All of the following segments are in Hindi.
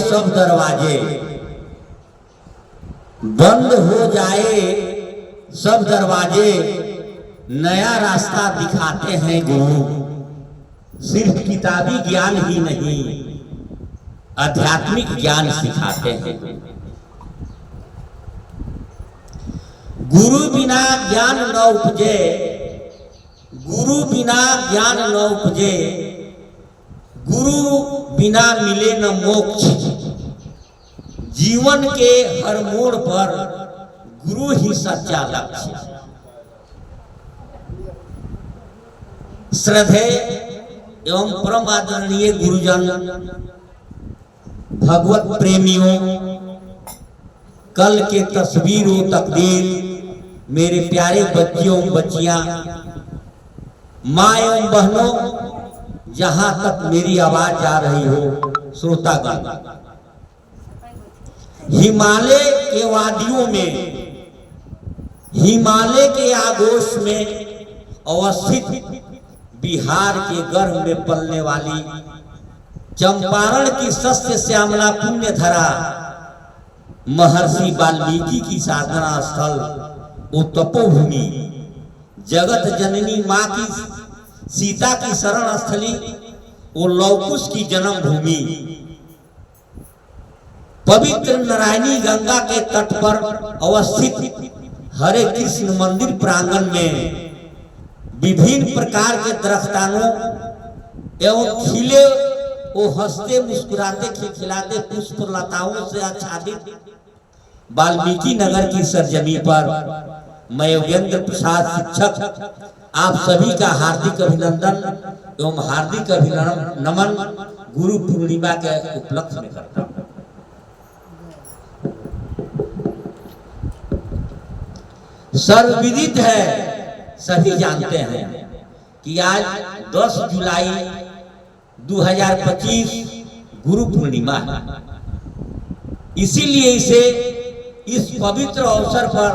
सब दरवाजे, बंद हो जाए सब दरवाजे, नया रास्ता दिखाते हैं गुरु। सिर्फ किताबी ज्ञान ही नहीं, आध्यात्मिक ज्ञान सिखाते हैं। गुरु बिना ज्ञान न उपजे, गुरु बिना ज्ञान न उपजे, गुरु बिना मिले न मोक्ष। जीवन के हर मोड़ पर गुरु ही सच्चा लक्ष्य। श्रद्धेय एवं परम आदरणीय गुरुजन, भगवत प्रेमियों, कल के तस्वीरों तकदीर, मेरे प्यारे बच्चियों बच्चियां, माँ एवं बहनों, जहां तक मेरी आवाज जा रही हो, श्रोतागण, हिमालय के वादियों में, हिमालय के आगोश में अवस्थित बिहार के गर्भ में पलने वाली चंपारण की सस्य श्यामला पुण्य धरा महर्षि वाल्मीकि की साधना स्थल, वो तपोभूमि, जगत जननी माँ की सीता की शरण स्थली, वो लौकुश की जन्म भूमि, पवित्र नारायणी गंगा के तट पर अवस्थित हरे कृष्ण मंदिर प्रांगण में विभिन्न प्रकार के दरख्तानों एवं खिले वो हंसते मुस्कुराते खिलखिलाते पुष्प लताओं से आच्छादित वाल्मीकि नगर की सरजमी पर मैं योगेंद्र प्रसाद शिक्षक आप सभी का हार्दिक अभिनंदन एवं हार्दिक अभिनमन गुरु पूर्णिमा के उपलक्ष्य में करता हूँ। सर्वविदित है, सभी जानते हैं कि आज 10 जुलाई 2025 गुरु पूर्णिमा है। इसीलिए इसे इस पवित्र अवसर पर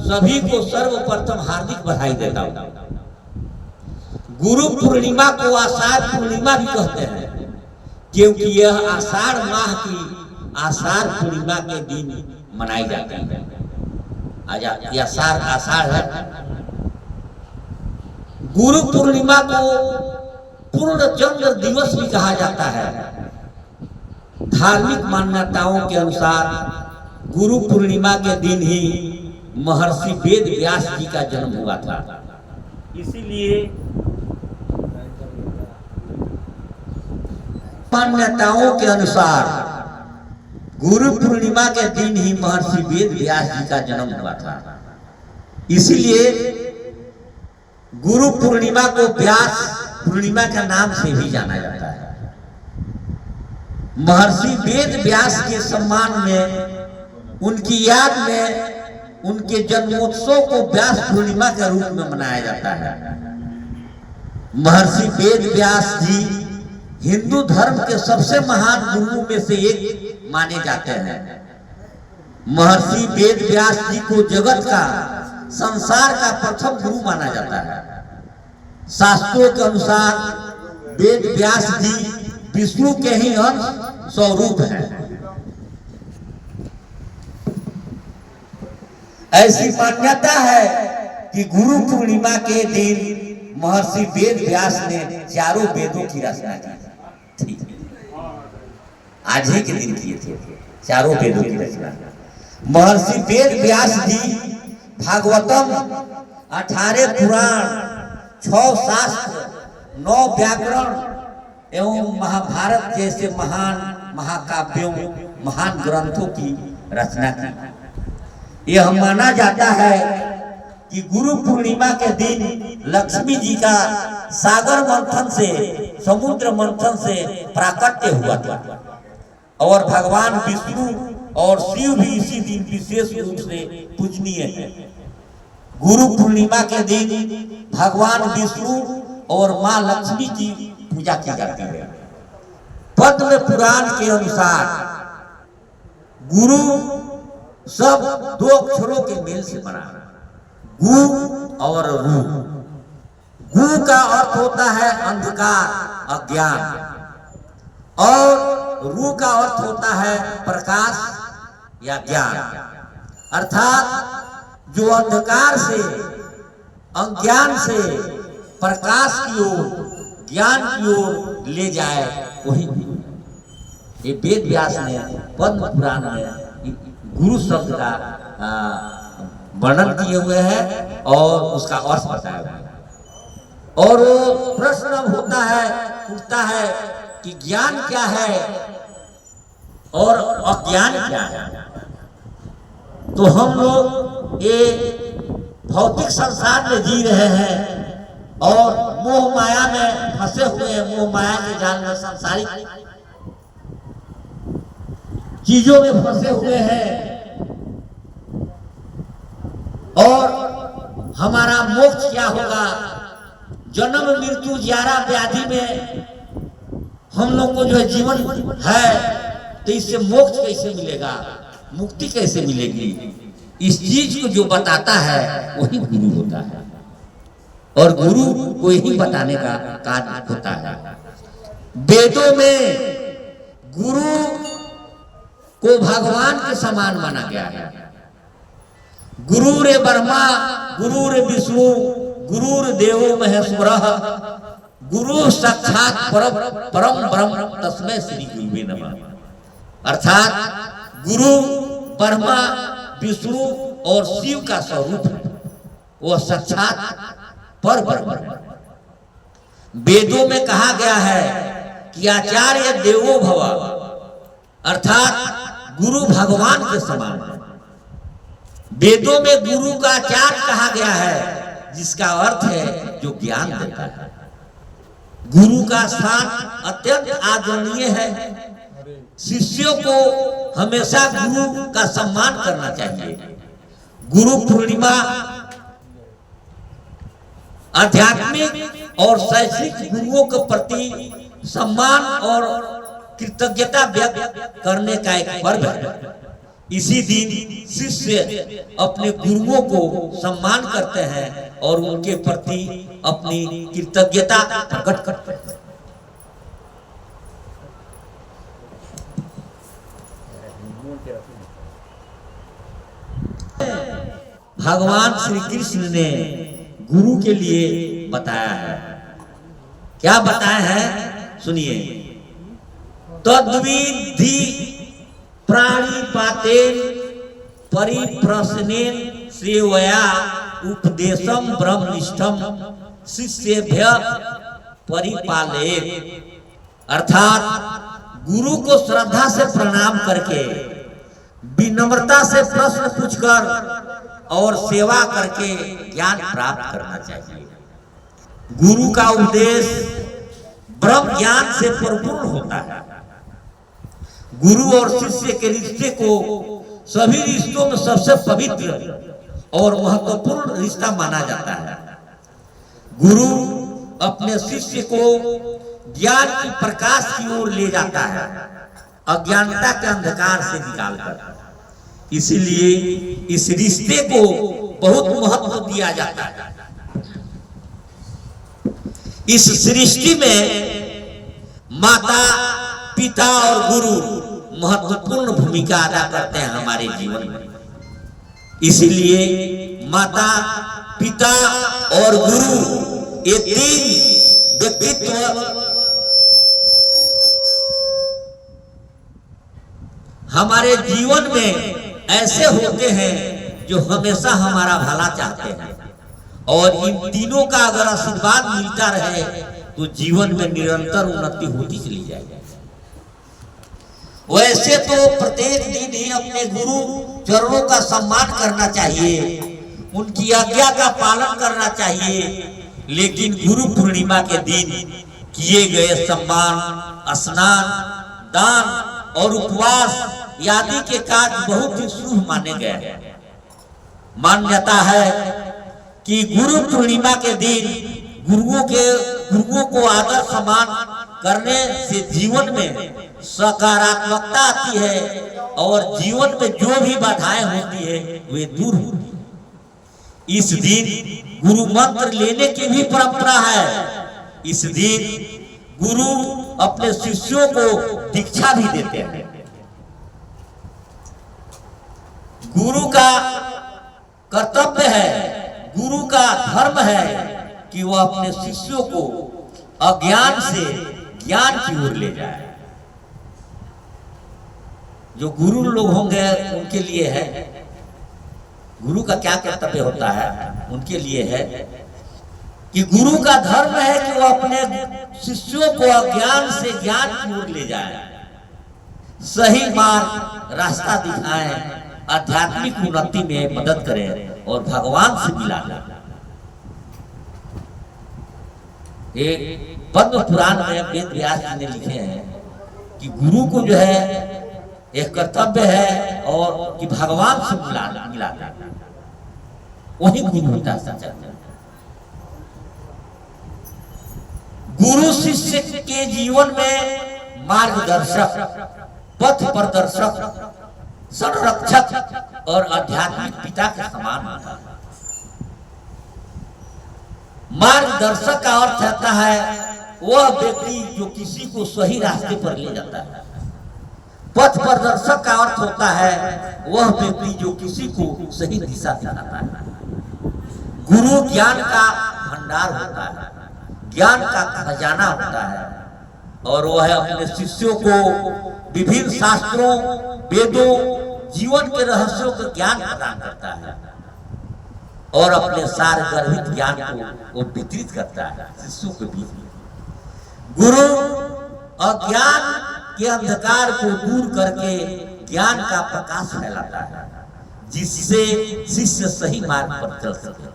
सभी को सर्वप्रथम हार्दिक बधाई देता हूं। गुरु पूर्णिमा को आषाढ़ पूर्णिमा भी कहते हैं, क्योंकि यह आषाढ़ माह की आषाढ़ पूर्णिमा के दिन मनाई जाती है। आज आषाढ़ है। गुरु पूर्णिमा को पूर्ण चंद्र दिवस भी कहा जाता है। धार्मिक मान्यताओं के अनुसार गुरु पूर्णिमा के दिन ही महर्षि वेद व्यास जी का जन्म हुआ था। इसीलिए मान्यताओं के अनुसार गुरु पूर्णिमा के दिन ही महर्षि वेद व्यास जी का जन्म हुआ था। इसीलिए गुरु पूर्णिमा को व्यास पूर्णिमा के नाम से भी जाना जाता है। महर्षि वेद व्यास के सम्मान में, उनकी याद में, उनके जन्मोत्सव को व्यास पूर्णिमा के रूप में मनाया जाता है। महर्षि वेद व्यास जी हिंदू धर्म के सबसे महान गुरुओं में से एक माने जाते हैं। महर्षि वेद व्यास जी को जगत का, संसार का प्रथम गुरु माना जाता है। शास्त्रों के अनुसार वेद व्यास जी विष्णु के ही अंश स्वरूप हैं। ऐसी मान्यता है कि गुरु पूर्णिमा के दिन महर्षि वेद व्यास ने चारों वेदों की रचना की थी। आज ही के दिन किए थे चारों वेदों की रचना। महर्षि वेद व्यास जी भागवतम, 18 पुराण, 6 शास्त्र, 9 व्याकरण एवं महाभारत जैसे महान महाकाव्यों, महान ग्रंथों की रचना की। यह माना जाता है कि गुरु पूर्णिमा के दिन लक्ष्मी जी का सागर मंथन से, समुद्र मंथन से प्राकट्य हुआ था और भगवान विष्णु और शिव भी इसी दिन विशेष रूप से पूजनीय है। गुरु पूर्णिमा के दिन भगवान विष्णु और मां लक्ष्मी की पूजा की जाती है। पद्म पुराण के अनुसार गुरु सब 2 अक्षरों के मेल से बना, गु और रु। गु का अर्थ होता है अंधकार, अज्ञान, और रू का अर्थ होता है प्रकाश या ज्ञान, अर्थात जो अंधकार से अज्ञान से प्रकाश की ओर ज्ञान की ओर ले जाए वही ये वेद व्यास ने पद्म पुराण में गुरु शब्द का वर्णन किए हुए हैं और उसका अर्थ बताया हुआ है। और वो प्रश्न अब होता है उठता है कि ज्ञान क्या है और अज्ञान क्या है। तो हम लोग ये भौतिक संसार में जी रहे हैं और मोह माया में फंसे हुए हैं, मोह माया के जाल में सांसारिक चीजों में फंसे हुए हैं और हमारा मोक्ष क्या होगा, जन्म मृत्यु ज्यादा व्याधि में हम लोग को जो है जीवन है तो इससे मोक्ष कैसे मिलेगा, मुक्ति कैसे मिलेगी, इस चीज को जो बताता है वही गुरु होता है और गुरु को ही बताने का कार्य होता है। वेदों में गुरु को भगवान के समान माना गया है। गुरु रे ब्रह्मा गुरु रे विष्णु गुरु रे देवो महेश्वरः गुरु साक्षात परम ब्रह्म तस्मै श्री गुरुवे नमः। अर्थात गुरु ब्रह्मा विष्णु और शिव का स्वरूप है, वह साक्षात पर ब्रह्म है। वेदों में कहा गया है कि आचार्य देवो भव, अर्थात गुरु भगवान के समान है। वेदों में गुरु का आचार्य कहा गया है जिसका अर्थ है जो ज्ञान देता है। गुरु का स्थान अत्यंत आदरणीय है। शिष्यों को हमेशा गुरु का सम्मान करना चाहिए। गुरु पूर्णिमा आध्यात्मिक और शैक्षिक गुरुओं के प्रति सम्मान और कृतज्ञता व्यक्त करने का एक पर्व है। इसी दिन शिष्य अपने गुरुओं को सम्मान करते हैं और उनके प्रति अपनी कृतज्ञता प्रकट करते हैं। भगवान श्री कृष्ण ने गुरु के लिए बताया है। क्या बताया है सुनिए। तद्विधि प्राणिपातेन परिप्रश्नेन सेवया उपदेशम ब्रह्मनिष्ठम शिष्येभ्य परिपालयेत्। अर्थात गुरु को श्रद्धा से प्रणाम करके विनम्रता से प्रश्न पूछकर और सेवा करके ज्ञान प्राप्त करना चाहिए। गुरु का उपदेश ब्रह्म ज्ञान से परिपूर्ण होता है। गुरु और शिष्य के रिश्ते को सभी रिश्तों में सबसे पवित्र और महत्वपूर्ण रिश्ता माना जाता है। गुरु अपने शिष्य को ज्ञान की प्रकाश की ओर ले जाता है, अज्ञानता के अंधकार से निकालकर। इसीलिए इस रिश्ते को बहुत महत्व दिया जाता है। इस सृष्टि में माता पिता और गुरु महत्वपूर्ण भूमिका अदा करते हैं हमारे जीवन में। इसीलिए माता पिता और गुरु ये तीन व्यक्तित्व हमारे जीवन में ऐसे होते हैं जो हमेशा हमारा भला चाहते हैं और इन तीनों का अगर आशीर्वाद मिलता रहे तो जीवन में निरंतर उन्नति होती चली जाएगी। वैसे तो प्रत्येक दिन ही अपने गुरु चरणों का सम्मान करना चाहिए, उनकी आज्ञा का पालन करना चाहिए, लेकिन गुरु पूर्णिमा के दिन किए गए सम्मान, स्नान, दान और उपवास आदि के कार्य बहुत ही शुभ माने गए हैं। मान्यता है कि गुरु पूर्णिमा के दिन गुरुओं को आदर सम्मान करने से जीवन में सकारात्मकता आती है और जीवन में जो भी बाधाएं होती है वे दूर होती है। इस दिन गुरु मंत्र लेने की भी परंपरा है। इस दिन गुरु अपने शिष्यों को दीक्षा भी देते हैं। गुरु का कर्तव्य है, गुरु का धर्म है कि वह अपने शिष्यों को अज्ञान से ज्ञान की ओर ले जाए। जो गुरु लोग होंगे उनके लिए है, गुरु का क्या कर्तव्य होता है उनके लिए है कि गुरु का धर्म है कि वह अपने शिष्यों को अज्ञान से ज्ञान की ओर ले जाए, सही मार्ग रास्ता दिखाएं, आध्यात्मिक उन्नति में मदद करें और भगवान से मिला दें। एक पद्म पुराण में वेद व्यास जी ने लिखे हैं कि गुरु को जो है एक कर्तव्य है और कि भगवान से मिला दें, वही गुरु होता है सच्चा। गुरु शिष्य के जीवन में मार्गदर्शक, पथ प्रदर्शक, संरक्षक और आध्यात्मिक पिता के समान होता है। मार्गदर्शक का अर्थ होता है वह व्यक्ति जो किसी को सही रास्ते पर ले जाता है। पथ प्रदर्शक का अर्थ होता है वह व्यक्ति जो किसी को सही दिशा दिखाता है। गुरु ज्ञान का भंडार होता है, ज्ञान का खजाना होता है और वह अपने शिष्यों को विभिन्न शास्त्रों, वेदों, जीवन के रहस्यों का ज्ञान प्रदान करता है और अपने सार गर्भित ज्ञान को वो वितरित करता है शिष्यों के बीच में। गुरु अज्ञान के अंधकार को दूर करके ज्ञान का प्रकाश फैलाता है जिससे शिष्य सही मार्ग पर चल सके।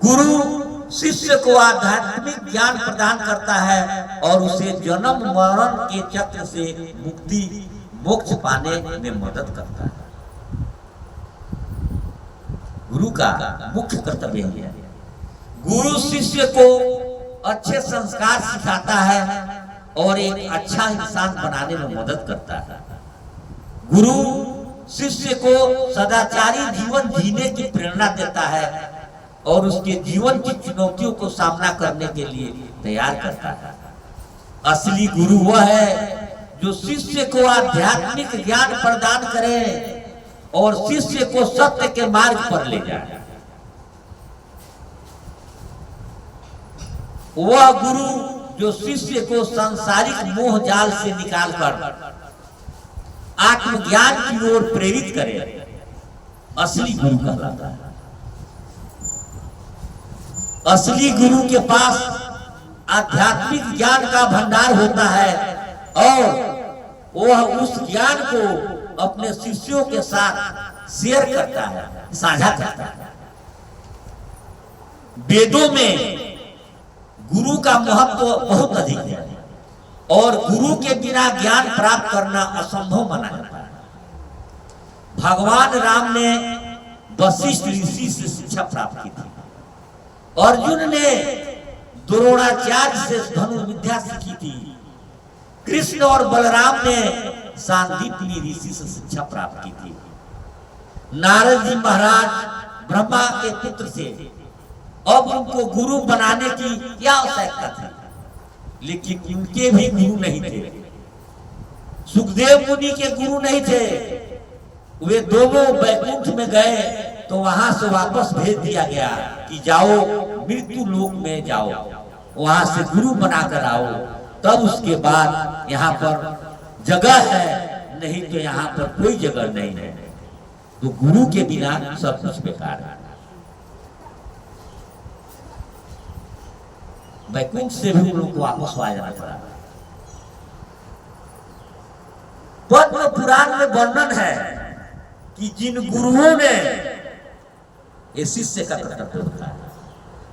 गुरु शिष्य को आध्यात्मिक ज्ञान प्रदान करता है और उसे जन्म मरण के चक्र से मुक्ति मोक्ष पाने में मदद करता है। गुरु का मुख्य कर्तव्य है गुरु शिष्य को अच्छे संस्कार सिखाता है और एक अच्छा इंसान बनाने में मदद करता है। गुरु शिष्य को सदाचारी जीवन जीने की प्रेरणा देता है और उसके जीवन की चुनौतियों को सामना करने के लिए तैयार करता है। असली गुरु वह है जो शिष्य को आध्यात्मिक ज्ञान प्रदान करे और शिष्य को सत्य के मार्ग पर ले जाए। वह गुरु जो शिष्य को सांसारिक मोह जाल से निकालकर आत्मज्ञान की ओर प्रेरित करे, असली गुरु कहलाता है। असली गुरु के पास आध्यात्मिक ज्ञान का भंडार होता है और वह उस ज्ञान को अपने शिष्यों के साथ शेयर करता है, साझा करता है। वेदों में गुरु का महत्व बहुत अधिक है और गुरु के बिना ज्ञान प्राप्त करना असंभव माना जाता है। भगवान राम ने वशिष्ठ ऋषि से शिक्षा प्राप्त की थी। अर्जुन ने द्रोणाचार्य से धनुर्विद्या सीखी थी। कृष्ण और बलराम ने सांदीपनी ऋषि से शिक्षा प्राप्त की थी। नारद जी महाराज ब्रह्मा के पुत्र से अब उनको गुरु बनाने की क्या आवश्यकता थी, लेकिन उनके भी गुरु नहीं थे। सुखदेव मुनि के गुरु नहीं थे। वे दोनों वैकुंठ में गए तो वहां से वापस भेज दिया गया कि जाओ मृत्यु लोक में जाओ, वहां से गुरु बनाकर आओ, तब उसके बाद यहाँ पर जगह है, नहीं तो यहाँ पर कोई जगह नहीं है। तो गुरु के बिना सब कुछ बेकार है। वैकुंठ से भी उन लोग को वापस आ जाना पड़ा। पद्म पुराण में वर्णन है कि जिन गुरुओं ने, ये शिष्य का कर्तव्य होता है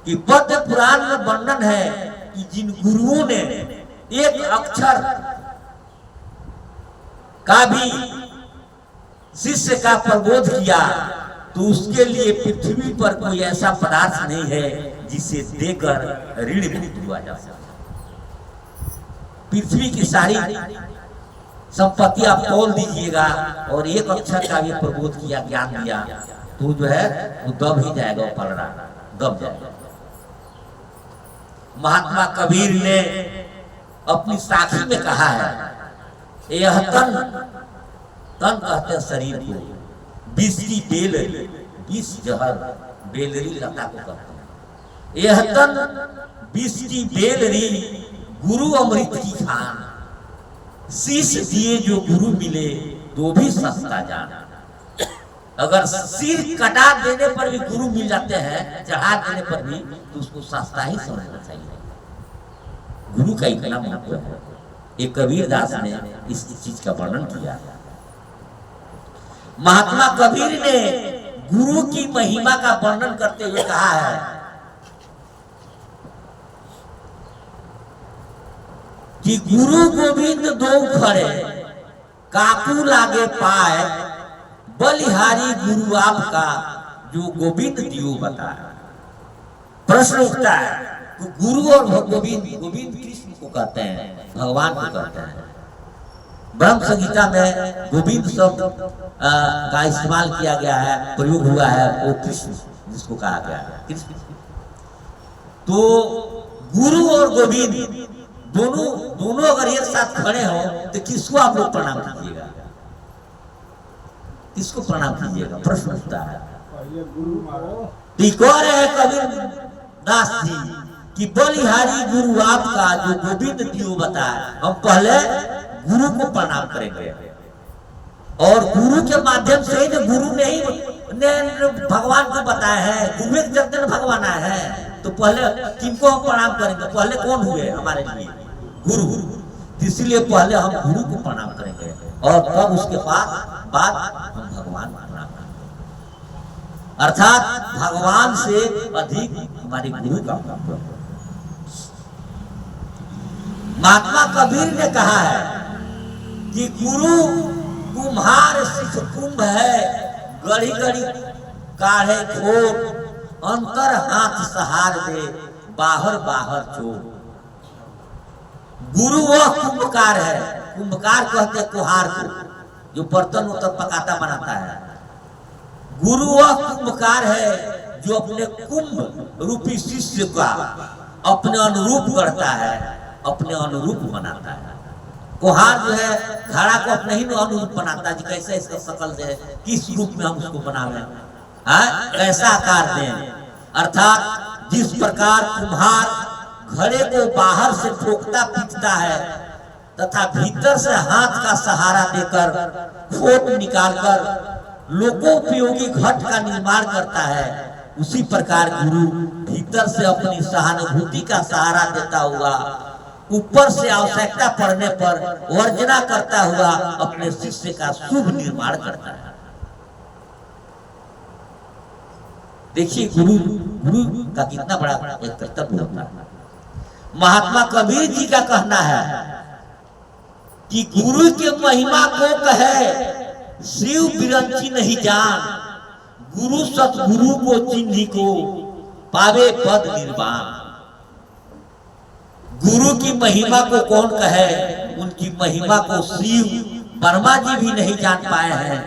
कि पद्म पुराण में वर्णन है कि जिन गुरुओं ने एक अक्षर का भी शिष्य का प्रबोध किया तो उसके लिए पृथ्वी पर कोई ऐसा पदार्थ नहीं है जिसे देकर ऋण मुक्त हुआ जा सकता। पृथ्वी की सारी संपत्ति आप तोल दीजिएगा और एक अक्षर का भी प्रबोध किया, ज्ञान दिया, तो जो है वो दब ही जाएगा, वो पलड़ा दब जाएगा। महात्मा कबीर ने अपनी साखी में कहा है, यह तन, तन कहते हैं शरीर को, विष की बेल, विष जहर बेलरी लता को कहते हैं। यह तन विष की बेलरी, गुरु अमृत की खान, शीश दिए जो गुरु मिले तो भी सस्ता जान। अगर सिर कटा देने पर भी गुरु मिल जाते हैं, चढ़ा देने पर भी, तो उसको सस्ता ही समझना चाहिए। गुरु का इतना महत्व है। एक कबीर दास ने इस चीज का वर्णन किया। महात्मा कबीर ने गुरु की महिमा का वर्णन करते हुए कहा है कि गुरु गोविंद दो खड़े, काकू लागे पाए, बलिहारी गुरु आपका जो गोविंद दियो बताए। प्रश्न उठता है, तो गुरु और गोविंद, गोविंद कृष्ण को कहते हैं, भगवान को कहते हैं। ब्रह्म संहिता में गोविंद शब्द का इस्तेमाल किया गया है, प्रयोग हुआ है, वो कृष्ण जिसको कहा गया है, कृष्ण। तो गुरु और गोविंद दोनों अगर एक साथ खड़े हो तो किसको आप लोग प्रणाम कीजिएगा? किसको प्रणाम कीजिएगा? प्रश्न उठता है। तो है कबीर दास जी कि बलिहारी गुरु आपका जो गोविंद दियो बताए, हम पहले गुरु को प्रणाम करेंगे और गुरु के माध्यम से ही गुरु ने भगवान को बताया है, गुरु के चलते भगवान आए हैं। तो पहले किनको हम प्रणाम करेंगे? पहले कौन हुए हमारे लिए? गुरु। इसलिए पहले हम गुरु को प्रणाम करेंगे और तब उसके बाद हम भगवान को प्रणाम करेंगे। अर्थात भगवान से अधिक हमारे गुरु का महत्व है। महात्मा कबीर ने कहा है कि गुरु कुम्हार सिख कुंभ है, गढ़ी गढ़ी काढ़े खोर, अंतर हाथ सहार दे, बाहर बाहर चोर। गुरु वह कुंभकार है, कुंभकार कहते कुम्हार को, जो बर्तन उतर पकाता बनाता है। गुरु वह कुंभकार है जो अपने कुंभ रूपी शिष्य का अपने अनुरूप करता है, अपने अनुरूप बनाता है। कुम्हार जो है घड़ा को अपने ही अनुरूप बनाता है, कैसे इसका शकल दे, किस रूप में हम उसको बनावे, कैसा आकार दें। अर्थात जिस प्रकार कुम्हार घड़े को बाहर से ठोकता पीटता है तथा भीतर से हाथ का सहारा देकर खोट निकालकर लोकोपयोगी घट का निर्माण करता है, उसी प्रकार गुरु भीतर से अपनी सहानुभूति का सहारा देता हुआ, ऊपर से आवश्यकता पड़ने पर वर्जना करता हुआ अपने शिष्य का शुभ निर्माण करता है। देखिए गुरु का कितना बड़ा एक कर्तव्य होता है। महात्मा कबीर जी का कहना है कि गुरु के महिमा को कहे शिव बिरंची नहीं जान, गुरु सतगुरु को चिन्ही को पावे पद निर्वाण। गुरु की महिमा को कौन कहे? उनकी महिमा को शिव वर्मा जी भी नहीं जान पाए हैं,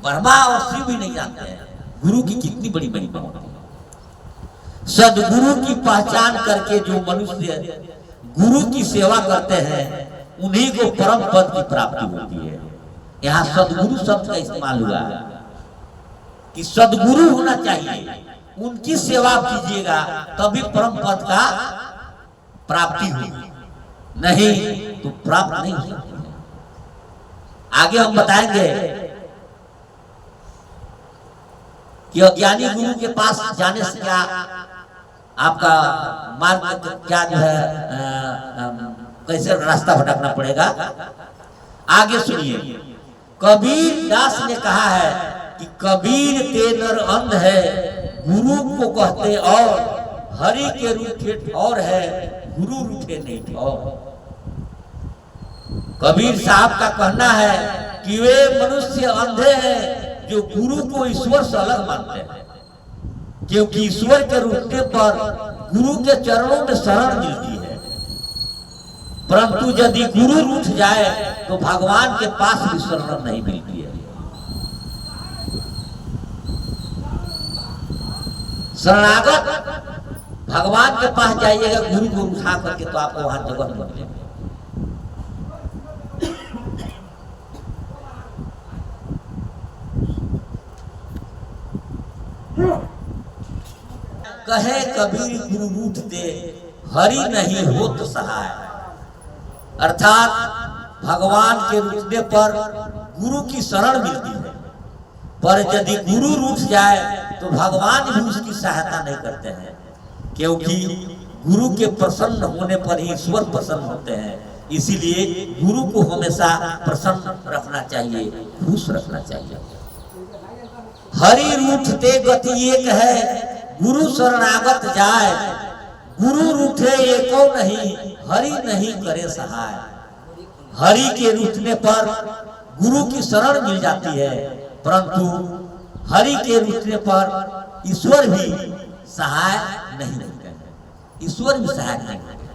वर्मा और शिव भी नहीं जानते हैं गुरु की कितनी बड़ी महिमा होती है। सदगुरु की पहचान करके जो मनुष्य गुरु की सेवा करते हैं उन्हीं को परम पद की प्राप्ति होती है। यहाँ सदगुरु शब्द का इस्तेमाल हुआ है कि सदगुरु होना चाहिए, उनकी सेवा कीजिएगा तभी परम पद का प्राप्ति होगी, नहीं तो प्राप्त नहीं हो सकती है। आगे हम बताएंगे कि अज्ञानी गुरु के पास जाने से क्या आपका मार्ग क्या जो है कैसे रास्ता भटकना पड़ेगा। आगे सुनिए, कबीर दास ने कहा है कि कबीर ते नर अंध है, गुरु को कहते और हरि के रूठे ठौर है, गुरु रूठे नहीं ठौर। कबीर साहब का कहना है कि वे मनुष्य अंधे हैं जो गुरु को ईश्वर से अलग मानते हैं, क्योंकि ईश्वर के रूठने पर गुरु के चरणों में शरण मिलती है, परंतु यदि गुरु रूठ जाए तो भगवान के पास भी शरण नहीं मिलती है। शरणागत भगवान के पास जाइएगा गुरु को उठा करके तो आपको वहां जगह मिल जाएगी। कहे कबीर गुरु रूठ दे हरि नहीं हो तो सहाय, अर्थात भगवान के रूठने पर गुरु की शरण मिलती है, पर यदि गुरु रूठ जाए तो भगवान भी उसकी सहायता नहीं करते हैं, क्योंकि गुरु के प्रसन्न होने पर ही ईश्वर प्रसन्न होते हैं। इसीलिए गुरु को हमेशा प्रसन्न रखना चाहिए, खुश रखना चाहिए। हरि रूठते गति एक है, गुरु शरणागत जाए, गुरु रूठे एको नहीं, हरि नहीं करे सहाय। हरि के रूठने पर गुरु की शरण मिल जाती है, परंतु हरि के रूठने पर ईश्वर भी सहाय नहीं होते हैं, ईश्वर भी सहाय नहीं होते।